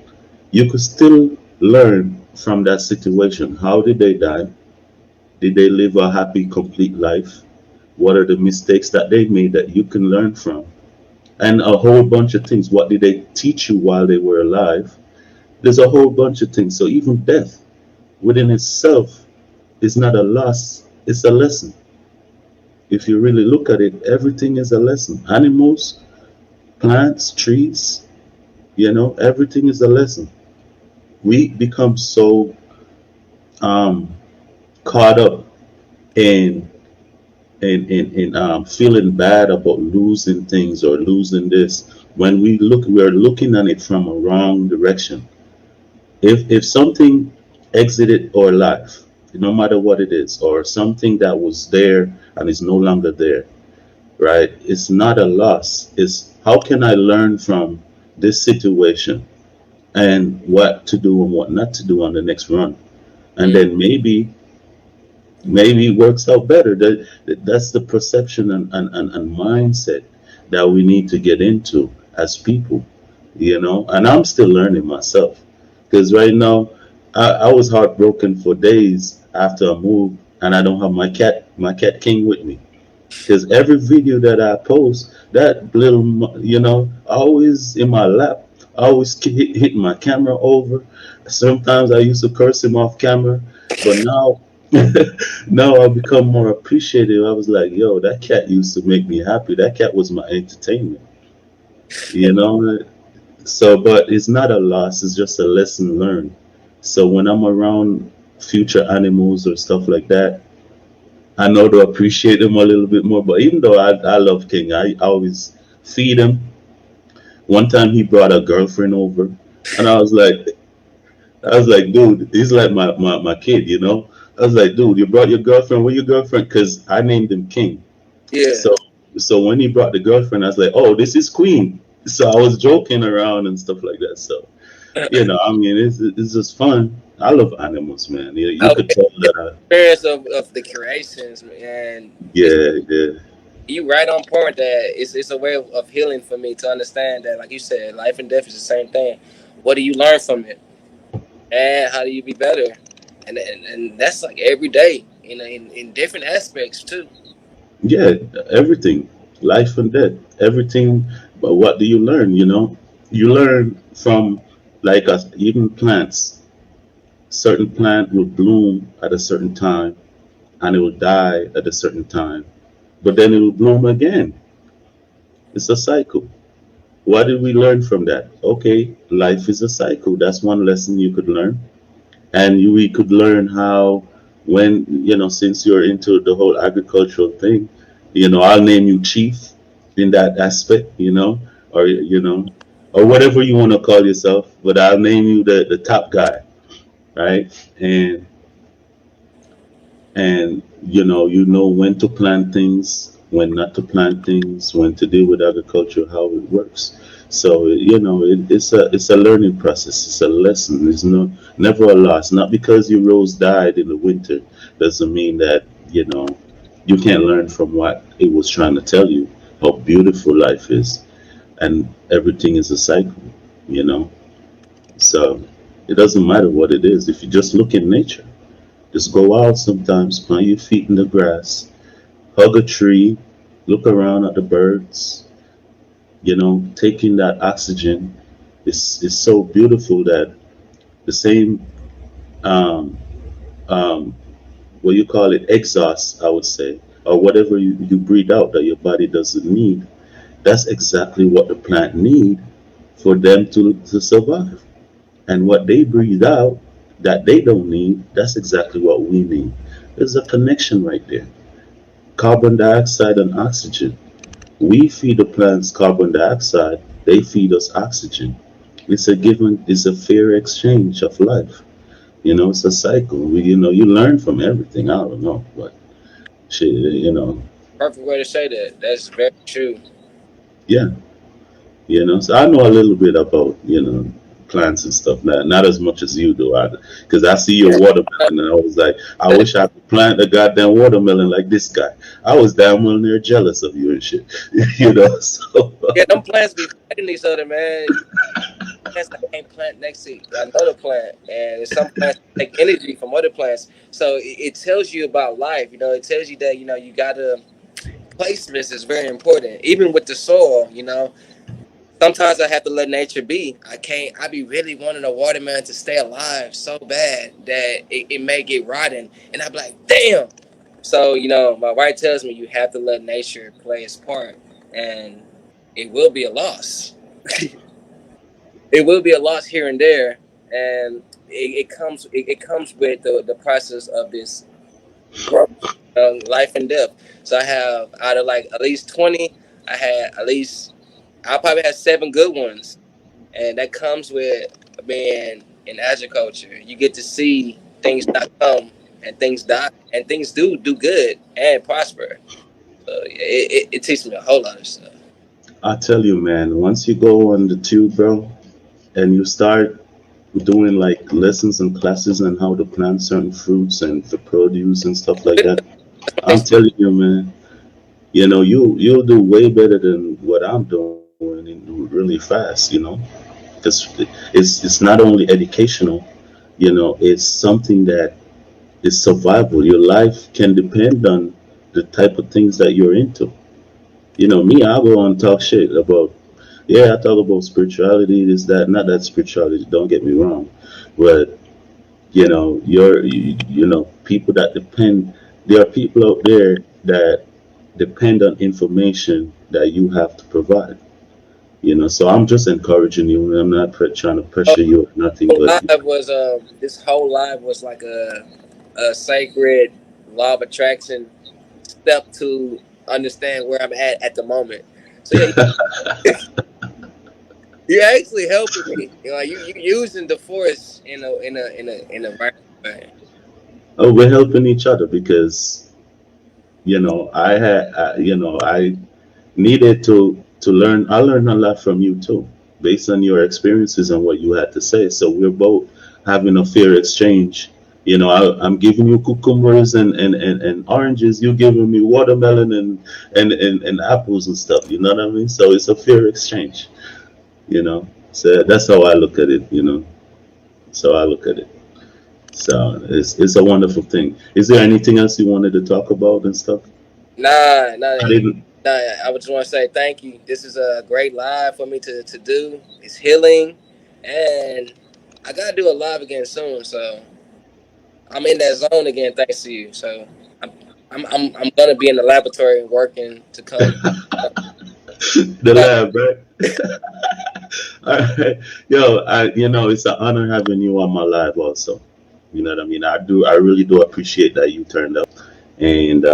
You could still learn from that situation. How did they die? Did they live a happy, complete life? What are the mistakes that they made that you can learn from? And a whole bunch of things. What did they teach you while they were alive? There's a whole bunch of things. So even death within itself is not a loss, it's a lesson. If you really look at it, everything is a lesson. Animals, plants, trees, everything is a lesson. We become so um, caught up in feeling bad about losing things or losing this. When we're looking at it from a wrong direction. If something exited our life, no matter what it is, or something that was there and is no longer there, right? It's not a loss. It's how can I learn from this situation and what to do and what not to do on the next run, and Mm. then maybe it works out better. That's the perception and mindset that we need to get into as people, and I'm still learning myself, because right now I was heartbroken for days after I moved, and I don't have my cat King with me, because every video that I post, that little always in my lap, I always hit my camera over. Sometimes I used to curse him off camera, but now now I've become more appreciative. I was like, yo, that cat used to make me happy. That cat was my entertainment, you know. So, but it's not a loss. It's just a lesson learned. So when I'm around future animals or stuff like that, I know to appreciate them a little bit more. But even though I love King, I always feed him. One time he brought a girlfriend over, and I was like, dude, he's like my kid, you know. I was like, dude, you brought your girlfriend. Where your girlfriend? Because I named him King. Yeah. So when he brought the girlfriend, I was like, oh, this is Queen. So I was joking around and stuff like that. So I mean, it's just fun. I love animals, man. You Oh, could tell that. experience of the creations, and it's Yeah, yeah, you right on point that it's a way of healing for me to understand that, like you said, life and death is the same thing. What do you learn from it, and how do you be better? And that's like every day in different aspects too. yeah. Everything, life and death, everything. But what do you learn? You learn from like us, even plants. Certain plant will bloom at a certain time, and it will die at a certain time, but then it will bloom again. It's a cycle. What did we learn from that? Okay, life is a cycle. That's one lesson you could learn. And we could learn how, when, since you're into the whole agricultural thing, I'll name you chief in that aspect, or whatever you want to call yourself, but I'll name you the top guy, right? And you know when to plant things, when not to plant things, when to deal with agriculture, how it works. So it's a learning process. It's a lesson. It's never a loss. Not because your rose died in the winter doesn't mean that you can't learn from what it was trying to tell you, how beautiful life is, and everything is a cycle. you know so it doesn't matter what it is. If you just look in nature, just go out sometimes, plant your feet in the grass, hug a tree, look around at the birds, taking that oxygen is so beautiful that the same, um, um, what you call it, exhaust, I would say, or whatever you breathe out that your body doesn't need, that's exactly what the plant need for them to survive. And what they breathe out that they don't need, that's exactly what we need. There's a connection right there. Carbon dioxide and oxygen. We feed the plants carbon dioxide, they feed us oxygen. It's a fair exchange of life. It's a cycle. You learn from everything. I don't know, but shit. Perfect way to say that. That's very true. Yeah, So I know a little bit about, plants and stuff. Not as much as you do, because I see your watermelon, and I was like, I wish I could plant a goddamn watermelon like this guy. I was damn well near jealous of you and shit, So Yeah, them plants be fighting each other, man. Plants that can't plant next to another plant, and some plants take energy from other plants. So it tells you about life. It tells you that you gotta placements is very important. Even with the soil, sometimes I have to let nature be. I can't. I be really wanting a watermelon to stay alive so bad that it may get rotten, and I be like, damn. So my wife tells me you have to let nature play its part, and it will be a loss. It will be a loss here and there, and it comes with the process of this growth, life and death. So I have out of like at least 20, I had at least I probably had seven good ones, and that comes with being in agriculture. You get to see things not come and things die and things do good and prosper. So it teaches me a whole lot of stuff. I tell you, man, once you go on the tube, bro, and you start doing like lessons and classes on how to plant certain fruits and the produce and stuff like that, I'm telling you, man, you'll do way better than what I'm doing and really fast. Because it's not only educational, it's something that is survival. Your life can depend on the type of things that you're into. Me, I go on and talk shit about, yeah, I talk about spirituality, this, that, not that spirituality, don't get me wrong. But, people that depend, there are people out there that depend on information that you have to provide. So I'm just encouraging you. I'm not trying to pressure you or nothing, but Live was this whole live was like a sacred law of attraction step to understand where I'm at the moment. So yeah, you're actually helping me. You using the force in a right way. oh, we're helping each other because I needed to learn. I learned a lot from you too, based on your experiences and what you had to say. So we're both having a fair exchange. I'm giving you cucumbers and oranges. You're giving me watermelon and apples and stuff. You know what I mean? So it's a fair exchange. So that's how I look at it. So I look at it. So it's a wonderful thing. Is there anything else you wanted to talk about and stuff? Nah, I nah, didn't. nah. I would just want to say thank you. This is a great live for me to do. It's healing, and I gotta do a live again soon. So I'm in that zone again, thanks to you. So I'm I'm gonna be in the laboratory working to come. The lab, right? All right. Yo, it's an honor having you on my live also. You know what I mean? I really do appreciate that you turned up. And,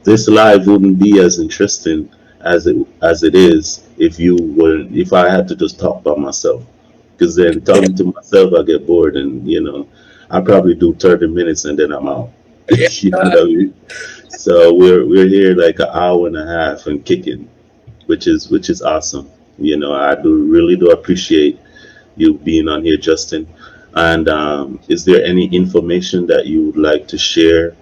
this live wouldn't be as interesting as it is if I had to just talk by myself. Because then talking to myself, I get bored and, I probably do 30 minutes and then I'm out. Yeah, You know what I mean? So we're here like an hour and a half and kicking, which is awesome. I do appreciate you being on here, Justin. And is there any information that you would like to share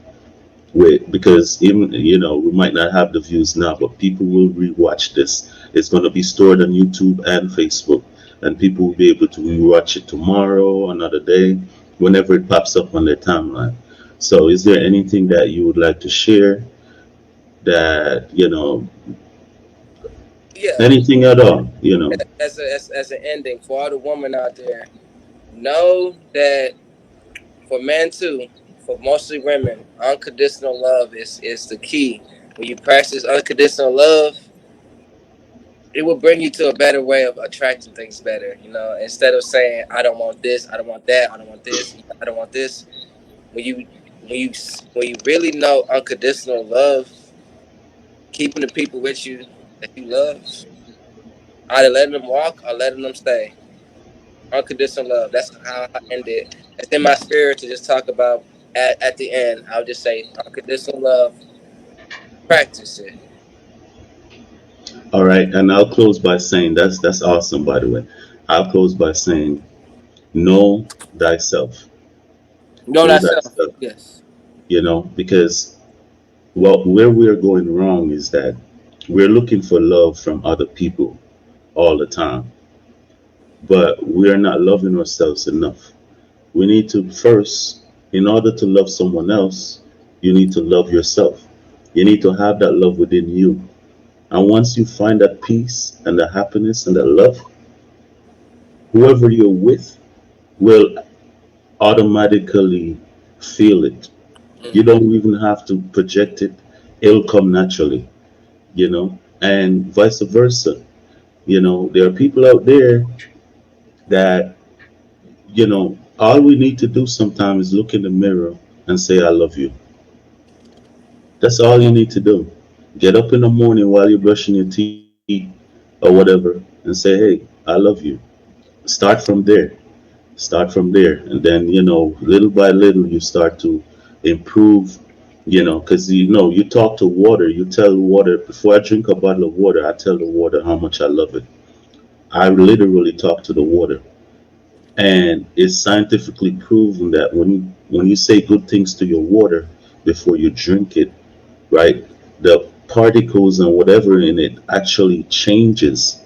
with? Because even we might not have the views now, but people will rewatch this. It's going to be stored on YouTube and Facebook, and people will be able to rewatch it tomorrow, another day, whenever it pops up on their timeline. So, is there anything that you would like to share that yeah. anything at all? As an ending for all the women out there, know that for men too, for mostly women, unconditional love is the key. When you practice unconditional love, it will bring you to a better way of attracting things better. Instead of saying I don't want this, I don't want that, I don't want this, I don't want this. When you when you when you really know unconditional love, keeping the people with you that you love, either letting them walk or letting them stay. Unconditional love. That's how I end it. It's in my spirit to just talk about at the end. I'll just say unconditional love. Practice it. All right, and I'll close by saying that's awesome. By the way, I'll close by saying, know thyself. Know Know thyself. thyself. Yes. Because where we're going wrong is that we're looking for love from other people all the time, but we're not loving ourselves enough. We need to first, in order to love someone else, you need to love yourself. You need to have that love within you. And once you find that peace and the happiness and the love, whoever you're with will automatically feel it. You Mm-hmm. don't even have to project it, it'll come naturally. And vice versa. There are people out there that all we need to do sometimes is look in the mirror and say, I love you. That's all you need to do. Get up in the morning while you're brushing your teeth or whatever and say, hey, I love you. Start from there. Start from there. And then, little by little, you start to improve, because, you talk to water. You tell water, before I drink a bottle of water, I tell the water how much I love it. I literally talk to the water. And it's scientifically proven that when you say good things to your water before you drink it, right? The particles and whatever in it actually changes,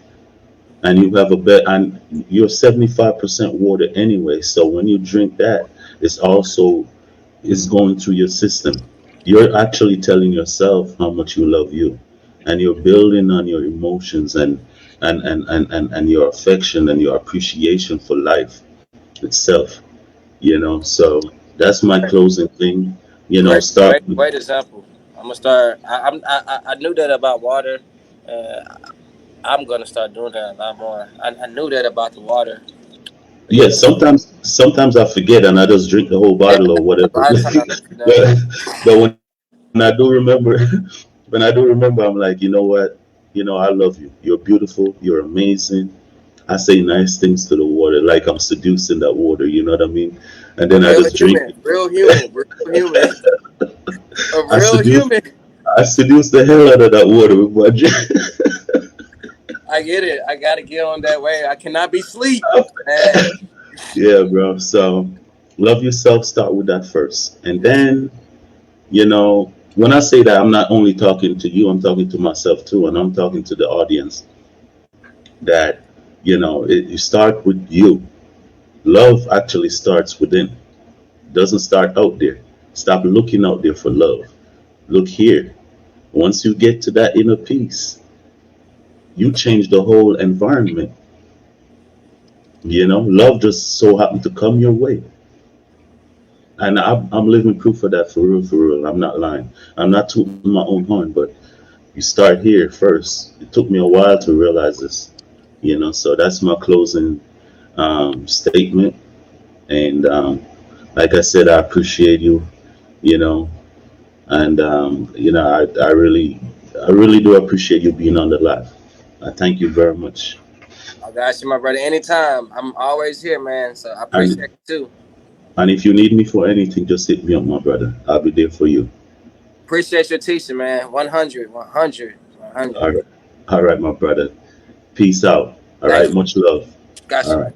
and you have a bet. And you're 75% water anyway. So when you drink that, it's also is going through your system. You're actually telling yourself how much you love you, and you're building on your emotions and your affection and your appreciation for life itself. So that's my closing thing. Great, Start great, great example. I'm gonna start. I knew that about water. Uh, I'm gonna start doing that a lot more. I knew that about the water. But yeah, Yeah, sometimes I forget and I just drink the whole yeah, bottle or a whatever. lot of times, but when I do remember, when I do remember, I'm like, you know what? I love you. You're beautiful. You're amazing. I say nice things to the water, like I'm seducing that water. You know what I mean? And then I real just drink human, it. real human, real human, a I real seduce, human. I seduce the hell out of that water with my drink. I get it. I gotta get on that way. I cannot be sleep, man. Yeah, bro. So love yourself. Start with that first, and Yes, then when I say that, I'm not only talking to you, I'm talking to myself too, and I'm talking to the audience that, you start with you. Love actually starts within, doesn't start out there. Stop looking out there for love. Look here. Once you get to that inner peace, you change the whole environment. Love just so happened to come your way. And I'm living proof of that, for real, for real. I'm not lying. I'm not tooting my own horn, but you start here first. It took me a while to realize this. So that's my closing statement. And like I said, I appreciate you. You know, and I really do appreciate you being on the live. I thank you very much. I got you, my brother. Anytime, I'm always here, man. So I appreciate And it too. and if you need me for anything, just hit me up, my brother. I'll be there for you. Appreciate your teaching, man. 100, 100, 100. All right, all right, my brother. Peace out. All right, Thank you. much love. Got All you. right.